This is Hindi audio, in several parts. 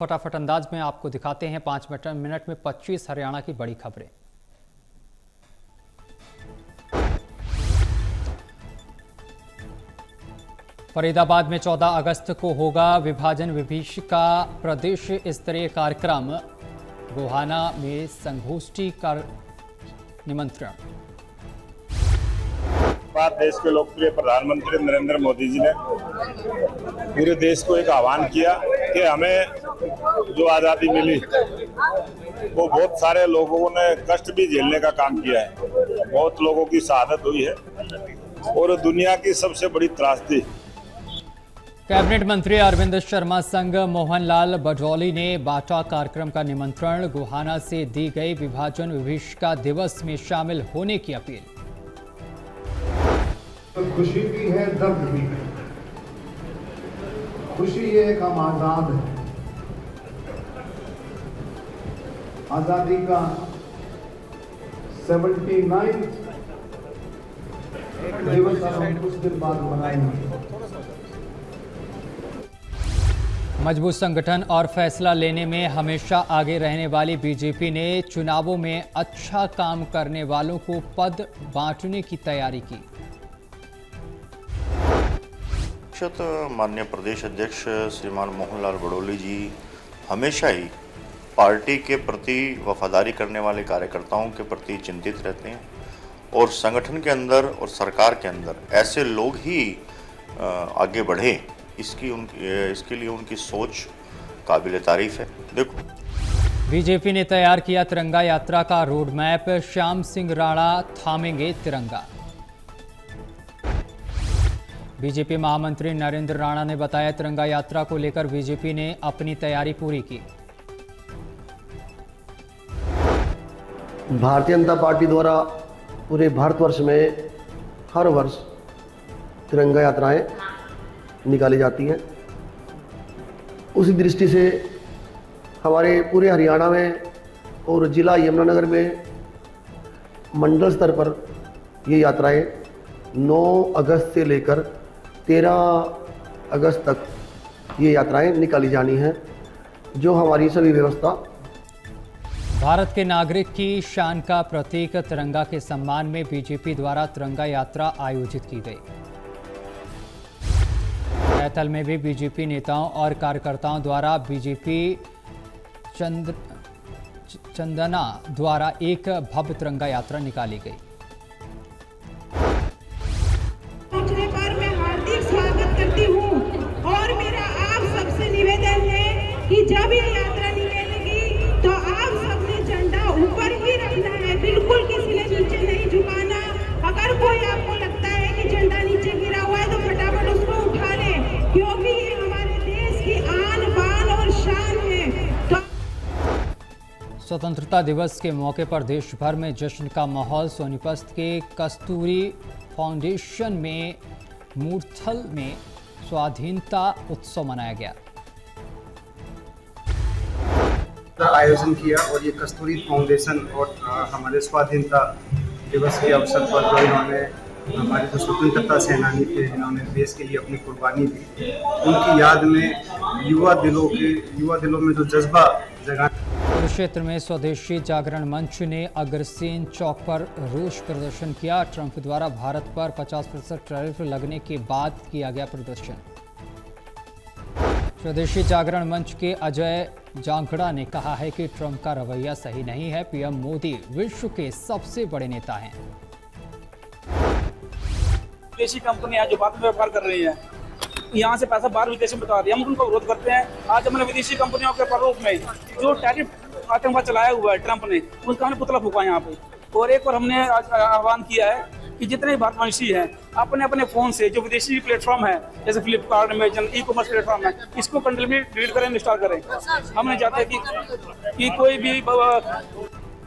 फटाफट अंदाज में आपको दिखाते हैं 5 मिनट में 25 हरियाणा की बड़ी खबरें। फरीदाबाद में 14 अगस्त को होगा विभाजन विभीषिका प्रदेश स्तरीय कार्यक्रम। गोहाना में संगोष्ठी का निमंत्रण। देश के लोकप्रिय प्रधानमंत्री नरेंद्र मोदी जी ने पूरे देश को एक आह्वान किया कि हमें जो आज़ादी मिली वो बहुत सारे लोगों ने कष्ट भी झेलने का काम किया है, बहुत लोगों की शहादत हुई है और दुनिया की सबसे बड़ी त्रासदी। कैबिनेट मंत्री अरविंद शर्मा संग मोहनलाल बडौली ने बाटा कार्यक्रम का निमंत्रण। गोहाना से दी गई विभाजन विभीषिका दिवस में शामिल होने की अपील। खुशी भी है, दर्द भी है। खुशी ये है कि हम आजाद हैं। आजादी का 79 दिवस हम कुछ दिन बाद मनाएंगे। मजबूत संगठन और फैसला लेने में हमेशा आगे रहने वाली बीजेपी ने चुनावों में अच्छा काम करने वालों को पद बांटने की तैयारी की। माननीय प्रदेश अध्यक्ष श्रीमान मोहनलाल बडौली जी हमेशा ही पार्टी के प्रति वफादारी करने वाले कार्यकर्ताओं के प्रति चिंतित रहते हैं और संगठन के अंदर और सरकार के अंदर ऐसे लोग ही आगे बढ़े, इसके लिए उनकी सोच काबिल तारीफ है। देखो, बीजेपी ने तैयार किया तिरंगा यात्रा का रोड मैप। श्याम सिंह राणा थामेंगे तिरंगा। बीजेपी महामंत्री नरेंद्र राणा ने बताया, तिरंगा यात्रा को लेकर बीजेपी ने अपनी तैयारी पूरी की। भारतीय जनता पार्टी द्वारा पूरे भारतवर्ष में हर वर्ष तिरंगा यात्राएं निकाली जाती हैं। उसी दृष्टि से हमारे पूरे हरियाणा में और जिला यमुनानगर में मंडल स्तर पर ये यात्राएं 9 अगस्त से लेकर 13 अगस्त तक ये यात्राएं निकाली जानी हैं, जो हमारी सभी व्यवस्था। भारत के नागरिक की शान का प्रतीक तिरंगा के सम्मान में बीजेपी द्वारा तिरंगा यात्रा आयोजित की गई। बैतल में भी बीजेपी नेताओं और कार्यकर्ताओं द्वारा बीजेपी चंदना द्वारा एक भव्य तिरंगा यात्रा निकाली गई। और मेरा आप सबसे निवेदन है कि जब ये यात्रा निकलेगी तो आप सबने झंडा ऊपर ही रखना है, बिल्कुल किसी ने नीचे नहीं झुकाना। अगर कोई आपको लगता है कि झंडा नीचे गिरा हुआ है तो फटाफट उसको उठा ले, क्योंकि ये हमारे देश की आन बान और शान है। तो स्वतंत्रता दिवस के मौके पर देश भर में जश्न का माहौल। सोनीपत के कस्तूरी फाउंडेशन में मूर्थल में स्वाधीनता उत्सव मनाया गया। आयोजन किया और ये कस्तूरी फाउंडेशन और हमारे स्वाधीनता दिवस के अवसर पर जो इन्होंने हमारे जो स्वतंत्रता सेनानी थे जिन्होंने देश के लिए अपनी कुर्बानी दी, उनकी याद में युवा दिलों में जो जज्बा जगा। कुरुक्षेत्र में स्वदेशी जागरण मंच ने अग्रसेन चौक पर रोष प्रदर्शन किया। ट्रंप द्वारा भारत पर 50% टैरिफ लगने के बाद किया गया प्रदर्शन। स्वदेशी जागरण मंच के अजय जांगड़ा ने कहा है कि ट्रंप का रवैया सही नहीं है। पीएम मोदी विश्व के सबसे बड़े नेता हैं। विदेशी कंपनियां जो बाद में व्यापार कर रही हैं, यहाँ से पैसा बाहर विदेश में बता रही है, हम उनका विरोध करते हैं। आज हमने विदेशी कंपनियों के प्ररूप में जो टैरिफ आतंकवाद चलाया हुआ है ट्रंप ने, उसका हमने पुतला फूका यहाँ पे। और एक और हमने आज आह्वान किया है कि जितने भारतवंशी हैं अपने अपने फोन से जो विदेशी प्लेटफॉर्म है जैसे Flipkart, Amazon, e commerce platform है, इसको कंटिन्यूअसली डिलीट करें, इंस्टॉल करें। हम नहीं चाहते कि कोई भी।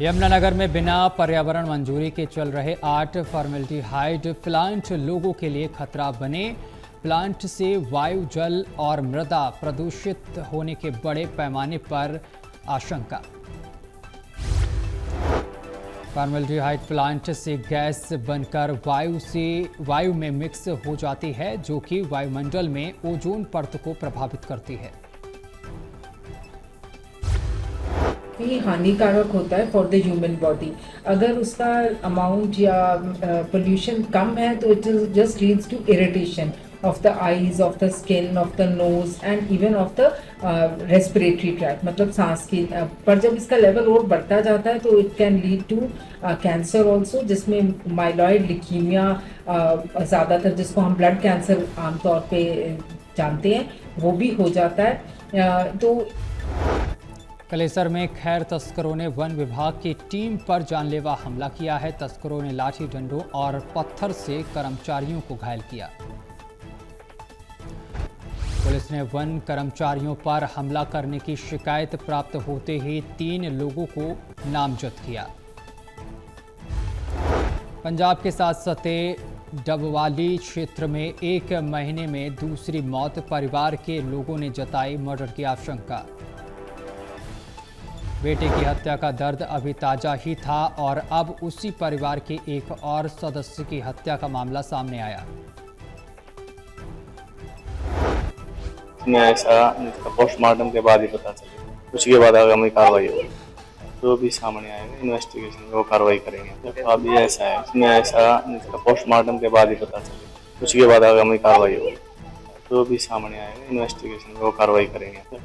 यमुनानगर में बिना पर्यावरण मंजूरी के चल रहे 8 फॉर्मेल्डिहाइड प्लांट लोगों के लिए खतरा बने। प्लांट से वायु, जल और मृदा प्रदूषित होने के बड़े पैमाने पर आशंका। फॉर्मेल्डिहाइड प्लांट से गैस बनकर वायु में मिक्स हो जाती है, जो कि वायुमंडल में ओजोन परत को प्रभावित करती है। ही हानिकारक होता है फॉर द ह्यूमन बॉडी। अगर उसका अमाउंट या पोल्यूशन कम है तो it just leads to irritation of the eyes, of the skin, of the nose and even of the respiratory tract, मतलब सांस की। पर जब इसका लेवल और बढ़ता जाता है तो it can lead to cancer also, जिसमें माइलॉइड ल्यूकीमिया ज़्यादातर, जिसको हम ब्लड कैंसर आमतौर पे जानते हैं, वो भी हो जाता है। तो कलेसर में खैर तस्करों ने वन विभाग की टीम पर जानलेवा हमला किया है। तस्करों ने लाठी डंडों और पत्थर से कर्मचारियों को घायल किया। पुलिस ने वन कर्मचारियों पर हमला करने की शिकायत प्राप्त होते ही 3 लोगों को नामजद किया। पंजाब के साथ सटे डबवाली क्षेत्र में 1 महीने में दूसरी मौत, परिवार के लोगों ने जताई मर्डर की आशंका। बेटे की हत्या का दर्द अभी ताजा ही था और अब उसी परिवार के एक और सदस्य की हत्या का मामला सामने आया। इसमें ऐसा पोस्टमार्टम के बाद ही पता चले, उसके बाद आगामी कार्रवाई होगी। जो भी सामने आएगा इन्वेस्टिगेशन में वो कार्रवाई करेंगे। अभी ऐसा है, इसमें ऐसा पोस्टमार्टम के बाद ही पता चले, उसके बाद आगामी कार्रवाई होगी। जो भी सामने आएगा इन्वेस्टिगेशन में वो कार्रवाई करेंगे।